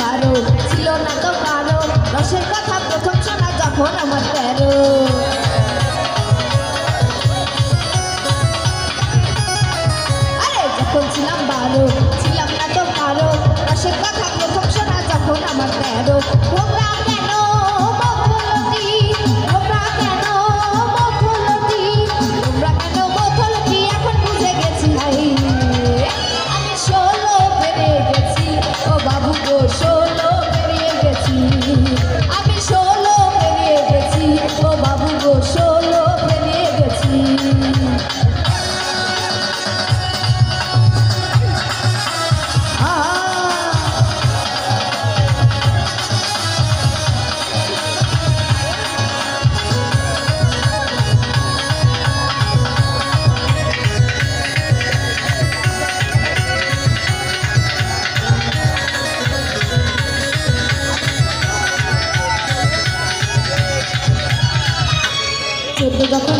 12 ছিল না তো কারো রসের কথা প্রথম শোনা যখন আমার 13। আরে যখন ছিলাম 12 ছিলাম না তো কারো রসের কথা প্রথম শোনা যখন আমার 13। তোমরা কেন বদলতি, তোমরা কেন বদলতি, তোমরা কেন বদলতি এখন বুঝে গেছি। হাই আমি 16 পেরিয়ে গেছি, ও বাবু গো 16 পেরিয়ে গেছি, আমি 16 পেরিয়ে গেছি, ও বাবু গো 16 পেরিয়ে গেছি। যখন